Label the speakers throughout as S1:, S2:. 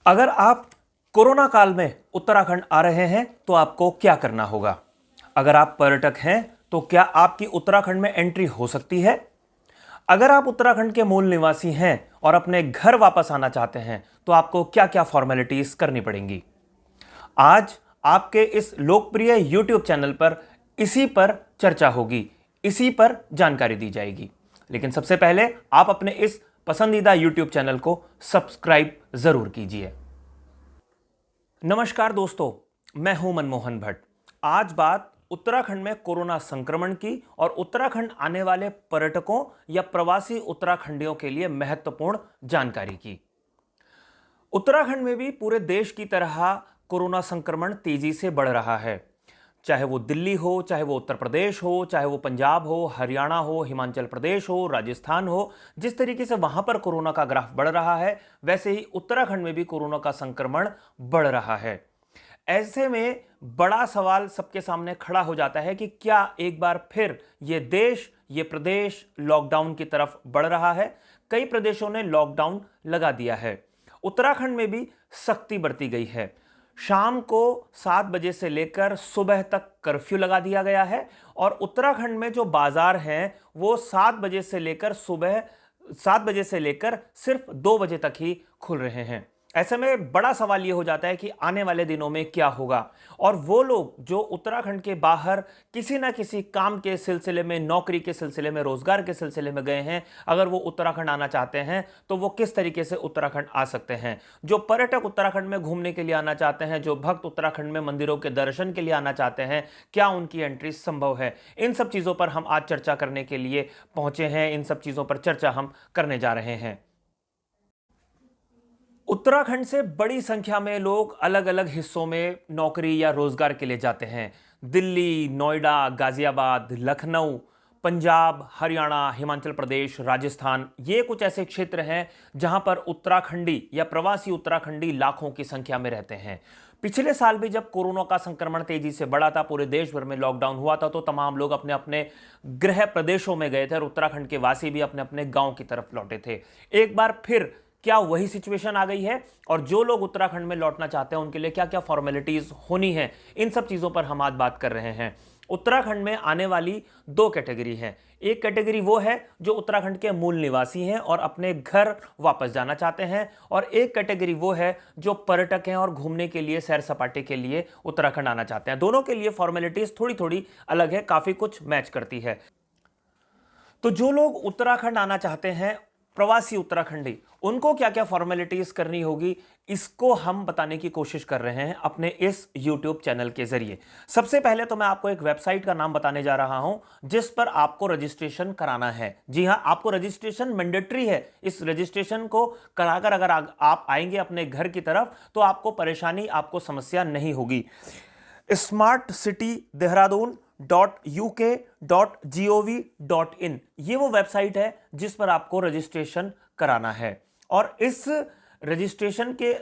S1: अगर आप कोरोना काल में उत्तराखंड आ रहे हैं तो आपको क्या करना होगा? अगर आप पर्यटक हैं तो क्या आपकी उत्तराखंड में एंट्री हो सकती है? अगर आप उत्तराखंड के मूल निवासी हैं और अपने घर वापस आना चाहते हैं तो आपको क्या क्या फॉर्मेलिटीज करनी पड़ेंगी? आज आपके इस लोकप्रिय YouTube चैनल पर इसी पर चर्चा होगी, इसी पर जानकारी दी जाएगी। लेकिन सबसे पहले आप अपने इस पसंदीदा YouTube चैनल को सब्सक्राइब जरूर कीजिए। नमस्कार दोस्तों, मैं हूं मनमोहन भट्ट। आज बात उत्तराखंड में कोरोना संक्रमण की और उत्तराखंड आने वाले पर्यटकों या प्रवासी उत्तराखंडियों के लिए महत्वपूर्ण जानकारी की। उत्तराखंड में भी पूरे देश की तरह कोरोना संक्रमण तेजी से बढ़ रहा है। चाहे वो दिल्ली हो, चाहे वो उत्तर प्रदेश हो, चाहे वो पंजाब हो, हरियाणा हो, हिमाचल प्रदेश हो, राजस्थान हो, जिस तरीके से वहां पर कोरोना का ग्राफ बढ़ रहा है, वैसे ही उत्तराखंड में भी कोरोना का संक्रमण बढ़ रहा है। ऐसे में बड़ा सवाल सबके सामने खड़ा हो जाता है कि क्या एक बार फिर ये देश, ये प्रदेश लॉकडाउन की तरफ बढ़ रहा है? कई प्रदेशों ने लॉकडाउन लगा दिया है। उत्तराखंड में भी सख्ती बरती गई है। शाम को 7 बजे से लेकर सुबह तक कर्फ्यू लगा दिया गया है और उत्तराखंड में जो बाजार हैं वो 7 बजे से लेकर सुबह 7 बजे से लेकर सिर्फ 2 बजे तक ही खुल रहे हैं। ऐसे में बड़ा सवाल यह हो जाता है कि आने वाले दिनों में क्या होगा, और वो लोग जो उत्तराखंड के बाहर किसी ना किसी काम के सिलसिले में, नौकरी के सिलसिले में, रोजगार के सिलसिले में गए हैं, अगर वो उत्तराखंड आना चाहते हैं तो वो किस तरीके से उत्तराखंड आ सकते हैं? जो पर्यटक उत्तराखंड में घूमने के लिए आना चाहते हैं, जो भक्त उत्तराखंड में मंदिरों के दर्शन के लिए आना चाहते हैं, क्या उनकी एंट्री संभव है? इन सब चीजों पर हम आज चर्चा करने के लिए पहुंचे हैं। इन सब चीजों पर चर्चा हम करने जा रहे हैं। उत्तराखंड से बड़ी संख्या में लोग अलग अलग हिस्सों में नौकरी या रोजगार के लिए जाते हैं। दिल्ली, नोएडा, गाजियाबाद, लखनऊ, पंजाब, हरियाणा, हिमाचल प्रदेश, राजस्थान, ये कुछ ऐसे क्षेत्र हैं जहां पर उत्तराखंडी या प्रवासी उत्तराखंडी लाखों की संख्या में रहते हैं। पिछले साल भी जब कोरोना का संक्रमण तेजी से बढ़ा था, पूरे देश भर में लॉकडाउन हुआ था, तो तमाम लोग अपने अपने गृह प्रदेशों में गए थे और उत्तराखंड के वासी भी अपने अपने गांव की तरफ लौटे थे। एक बार फिर क्या वही सिचुएशन आ गई है? और जो लोग उत्तराखंड में लौटना चाहते हैं उनके लिए क्या क्या फॉर्मेलिटीज होनी है, इन सब चीजों पर हम आज बात कर रहे हैं। उत्तराखंड में आने वाली 2 कैटेगरी हैं। एक कैटेगरी वो है जो उत्तराखंड के मूल निवासी हैं और अपने घर वापस जाना चाहते हैं, और एक कैटेगरी वो है जो पर्यटक हैं और घूमने के लिए, सैर सपाटे के लिए उत्तराखंड आना चाहते हैं। दोनों के लिए फॉर्मेलिटीज थोड़ी थोड़ी अलग है, काफी कुछ मैच करती है। तो जो लोग उत्तराखंड आना चाहते हैं, प्रवासी उत्तराखंडी, उनको क्या क्या फॉर्मेलिटीज करनी होगी, इसको हम बताने की कोशिश कर रहे हैं अपने इस YouTube चैनल के जरिए। सबसे पहले तो मैं आपको एक वेबसाइट का नाम बताने जा रहा हूं जिस पर आपको रजिस्ट्रेशन कराना है। जी हां, आपको रजिस्ट्रेशन मैंडेटरी है। इस रजिस्ट्रेशन को कराकर अगर आप आएंगे अपने घर की तरफ तो आपको परेशानी, आपको समस्या नहीं होगी। स्मार्ट सिटी देहरादून .uk.gov.in, ये वो वेबसाइट है जिस पर आपको रजिस्ट्रेशन कराना है। और इस रजिस्ट्रेशन के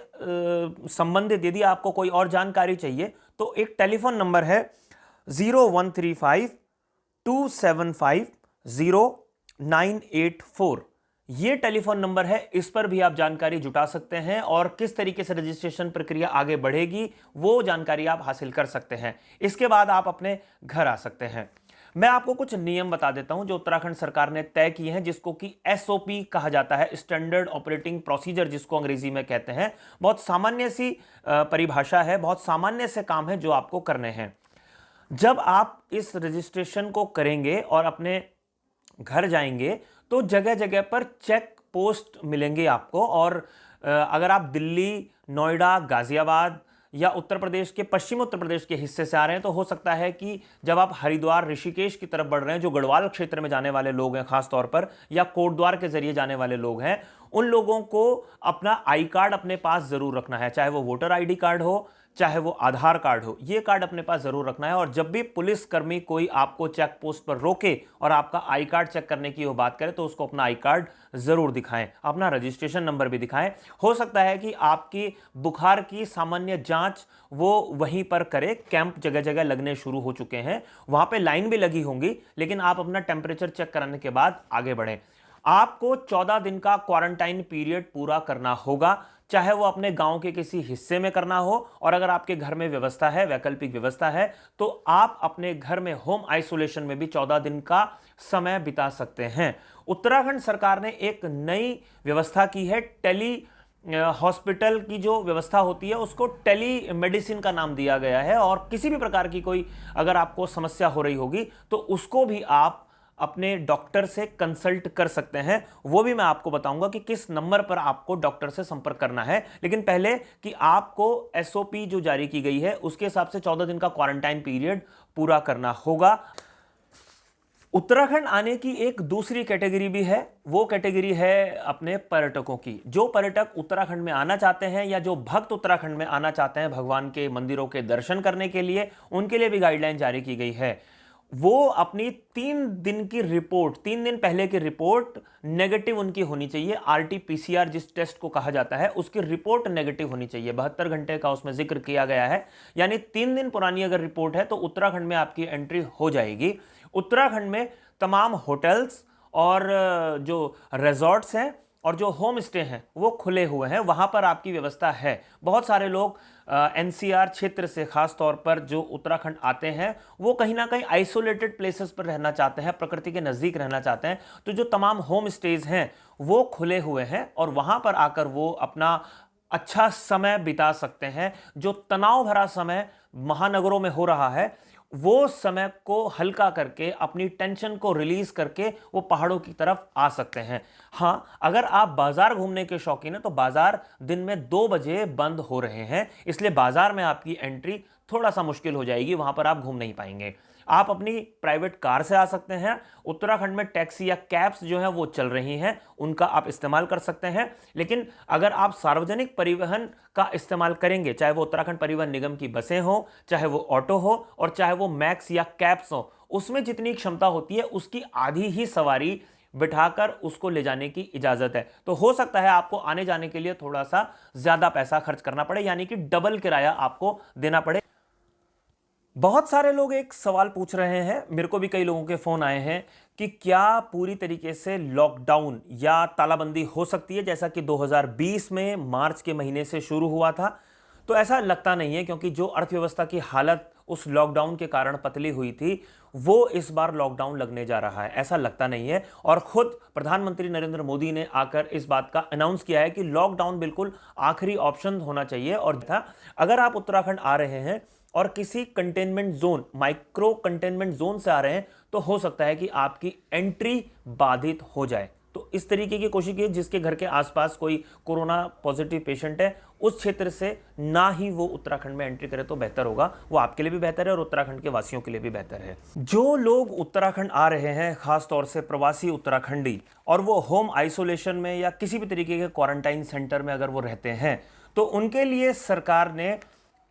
S1: संबंधित यदि आपको कोई और जानकारी चाहिए तो एक टेलीफोन नंबर है 0135-275-0984। ये टेलीफोन नंबर है, इस पर भी आप जानकारी जुटा सकते हैं और किस तरीके से रजिस्ट्रेशन प्रक्रिया आगे बढ़ेगी वो जानकारी आप हासिल कर सकते हैं। इसके बाद आप अपने घर आ सकते हैं। मैं आपको कुछ नियम बता देता हूं जो उत्तराखंड सरकार ने तय किए हैं, जिसको कि SOP कहा जाता है, स्टैंडर्ड ऑपरेटिंग प्रोसीजर जिसको अंग्रेजी में कहते हैं। बहुत सामान्य सी परिभाषा है, बहुत सामान्य से काम है जो आपको करने हैं। जब आप इस रजिस्ट्रेशन को करेंगे और अपने घर जाएंगे तो जगह जगह पर चेक पोस्ट मिलेंगे आपको। और अगर आप दिल्ली, नोएडा, गाजियाबाद या उत्तर प्रदेश के, पश्चिम उत्तर प्रदेश के हिस्से से आ रहे हैं तो हो सकता है कि जब आप हरिद्वार, ऋषिकेश की तरफ बढ़ रहे हैं, जो गढ़वाल क्षेत्र में जाने वाले लोग हैं खास तौर पर, या कोटद्वार के जरिए जाने वाले लोग हैं, उन लोगों को अपना आई कार्ड अपने पास जरूर रखना है। चाहे वो वोटर ID कार्ड हो, चाहे वो आधार कार्ड हो, ये कार्ड अपने पास जरूर रखना है। और जब भी पुलिस कर्मी कोई आपको चेक पोस्ट पर रोके और आपका आई कार्ड चेक करने की वो बात करे तो उसको अपना आई कार्ड जरूर दिखाएं, अपना रजिस्ट्रेशन नंबर भी दिखाएं। हो सकता है कि आपकी बुखार की सामान्य जांच वो वहीं पर करे। कैंप जगह जगह लगने शुरू हो चुके हैं, वहां पे लाइन भी लगी होंगी, लेकिन आप अपना टेम्परेचर चेक कराने के बाद आगे बढ़ें। आपको 14 दिन का क्वारंटाइन पीरियड पूरा करना होगा, चाहे वो अपने गांव के किसी हिस्से में करना हो, और अगर आपके घर में व्यवस्था है, वैकल्पिक व्यवस्था है, तो आप अपने घर में होम आइसोलेशन में भी 14 दिन का समय बिता सकते हैं। उत्तराखंड सरकार ने एक नई व्यवस्था की है। टेली हॉस्पिटल की जो व्यवस्था होती है उसको टेली मेडिसिन का नाम दिया गया है, और किसी भी प्रकार की कोई अगर आपको समस्या हो रही होगी तो उसको भी आप अपने डॉक्टर से कंसल्ट कर सकते हैं। वो भी मैं आपको बताऊंगा कि किस नंबर पर आपको डॉक्टर से संपर्क करना है। लेकिन पहले कि आपको एसओपी जो जारी की गई है उसके हिसाब से 14 दिन का क्वारंटाइन पीरियड पूरा करना होगा। उत्तराखंड आने की एक दूसरी कैटेगरी भी है, वो कैटेगरी है अपने पर्यटकों की। जो पर्यटक उत्तराखंड में आना चाहते हैं या जो भक्त उत्तराखंड में आना चाहते हैं भगवान के मंदिरों के दर्शन करने के लिए, उनके लिए भी गाइडलाइन जारी की गई है। वो अपनी 3 दिन की रिपोर्ट, 3 दिन पहले की रिपोर्ट नेगेटिव उनकी होनी चाहिए। आरटी-पीसीआर जिस टेस्ट को कहा जाता है उसकी रिपोर्ट नेगेटिव होनी चाहिए। 72 घंटे का उसमें जिक्र किया गया है, यानी 3 दिन पुरानी अगर रिपोर्ट है तो उत्तराखंड में आपकी एंट्री हो जाएगी। उत्तराखंड में तमाम होटल्स और जो रिजॉर्ट्स हैं और जो होम स्टे हैं वो खुले हुए हैं, वहां पर आपकी व्यवस्था है। बहुत सारे लोग एनसीआर क्षेत्र से खास तौर पर जो उत्तराखंड आते हैं वो कहीं ना कहीं आइसोलेटेड प्लेसेस पर रहना चाहते हैं, प्रकृति के नज़दीक रहना चाहते हैं। तो जो तमाम होम स्टेज हैं वो खुले हुए हैं और वहां पर आकर वो अपना अच्छा समय बिता सकते हैं। जो तनाव भरा समय महानगरों में हो रहा है वो समय को हल्का करके, अपनी टेंशन को रिलीज करके वो पहाड़ों की तरफ आ सकते हैं। हाँ, अगर आप बाजार घूमने के शौकीन हैं तो बाजार दिन में 2 बजे बंद हो रहे हैं, इसलिए बाजार में आपकी एंट्री थोड़ा सा मुश्किल हो जाएगी, वहां पर आप घूम नहीं पाएंगे। आप अपनी प्राइवेट कार से आ सकते हैं। उत्तराखंड में टैक्सी या कैब्स जो है वो चल रही हैं, उनका आप इस्तेमाल कर सकते हैं। लेकिन अगर आप सार्वजनिक परिवहन का इस्तेमाल करेंगे, चाहे वो उत्तराखंड परिवहन निगम की बसें हो, चाहे वो ऑटो हो और चाहे वो मैक्स या कैब्स हो, उसमें जितनी क्षमता होती है उसकी आधी ही सवारी बिठाकर उसको ले जाने की इजाजत है। तो हो सकता है आपको आने जाने के लिए थोड़ा सा ज्यादा पैसा खर्च करना पड़े, यानी कि डबल किराया आपको देना पड़े। बहुत सारे लोग एक सवाल पूछ रहे हैं, मेरे को भी कई लोगों के फोन आए हैं कि क्या पूरी तरीके से लॉकडाउन या तालाबंदी हो सकती है जैसा कि 2020 में मार्च के महीने से शुरू हुआ था। तो ऐसा लगता नहीं है, क्योंकि जो अर्थव्यवस्था की हालत उस लॉकडाउन के कारण पतली हुई थी वो इस बार लॉकडाउन लगने जा रहा है, ऐसा लगता नहीं है। और खुद प्रधानमंत्री नरेंद्र मोदी ने आकर इस बात का अनाउंस किया है कि लॉकडाउन बिल्कुल आखिरी ऑप्शन होना चाहिए। और अगर आप उत्तराखंड आ रहे हैं और किसी containment zone, micro containment zone से आ रहे हैं, तो हो सकता है कि आपकी एंट्री बाधित हो जाए। तो इस तरीके की कोशिश कीजिए जिसके घर के आसपास कोई कोरोना पॉजिटिव पेशेंट है उस क्षेत्र से ना ही वो उत्तराखंड में एंट्री करे तो बेहतर होगा। वो आपके लिए भी बेहतर है और उत्तराखंड के वासियों के लिए भी बेहतर है। जो लोग उत्तराखंड आ रहे हैं, खास तौर से प्रवासी उत्तराखंडी, और वो होम आइसोलेशन में या किसी भी तरीके के क्वारंटाइन सेंटर में अगर वो रहते हैं, तो उनके लिए सरकार ने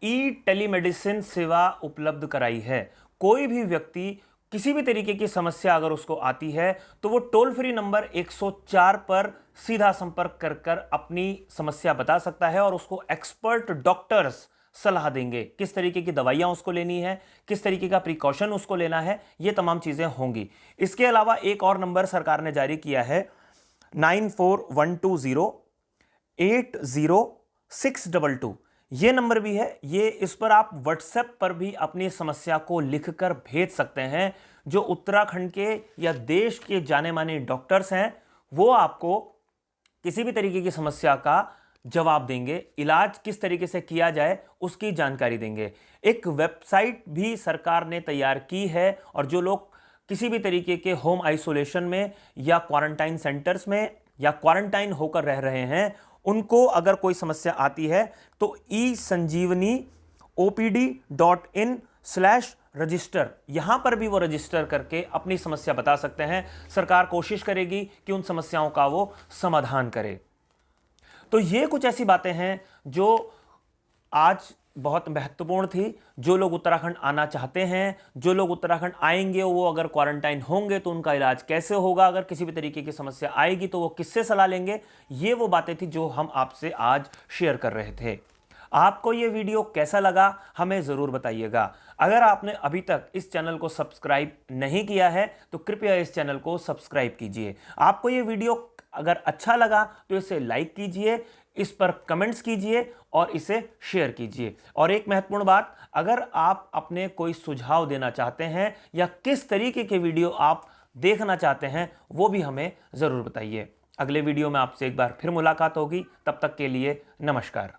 S1: ई टेलीमेडिसिन सेवा उपलब्ध कराई है। कोई भी व्यक्ति किसी भी तरीके की समस्या अगर उसको आती है तो वो टोल फ्री नंबर 104 पर सीधा संपर्क कर कर अपनी समस्या बता सकता है और उसको एक्सपर्ट डॉक्टर्स सलाह देंगे किस तरीके की दवाइयां उसको लेनी है, किस तरीके का प्रिकॉशन उसको लेना है, ये तमाम चीजें होंगी। इसके अलावा एक और नंबर सरकार ने जारी किया है 9412080622। ये नंबर भी है, ये इस पर आप व्हाट्सएप पर भी अपनी समस्या को लिखकर भेज सकते हैं। जो उत्तराखंड के या देश के जाने माने डॉक्टर्स हैं वो आपको किसी भी तरीके की समस्या का जवाब देंगे, इलाज किस तरीके से किया जाए उसकी जानकारी देंगे। एक वेबसाइट भी सरकार ने तैयार की है और जो लोग किसी भी तरीके के होम आइसोलेशन में या क्वारंटाइन सेंटर्स में या क्वारंटाइन होकर रह रहे हैं उनको अगर कोई समस्या आती है तो esanjeevaniopd.in/रजिस्टर, यहां पर भी वो रजिस्टर करके अपनी समस्या बता सकते हैं। सरकार कोशिश करेगी कि उन समस्याओं का वो समाधान करे। तो ये कुछ ऐसी बातें हैं जो आज बहुत महत्वपूर्ण थी। जो लोग उत्तराखंड आना चाहते हैं, जो लोग उत्तराखंड आएंगे, वो अगर क्वारंटाइन होंगे तो उनका इलाज कैसे होगा, अगर किसी भी तरीके की समस्या आएगी तो वो किससे सलाह लेंगे, ये वो बातें थी जो हम आपसे आज शेयर कर रहे थे। आपको ये वीडियो कैसा लगा हमें ज़रूर बताइएगा। अगर आपने अभी तक इस चैनल को सब्सक्राइब नहीं किया है तो कृपया इस चैनल को सब्सक्राइब कीजिए। आपको ये वीडियो अगर अच्छा लगा तो इसे लाइक कीजिए, इस पर कमेंट्स कीजिए और इसे शेयर कीजिए। और एक महत्वपूर्ण बात, अगर आप अपने कोई सुझाव देना चाहते हैं या किस तरीके के वीडियो आप देखना चाहते हैं वो भी हमें ज़रूर बताइए। अगले वीडियो में आपसे एक बार फिर मुलाकात होगी। तब तक के लिए नमस्कार।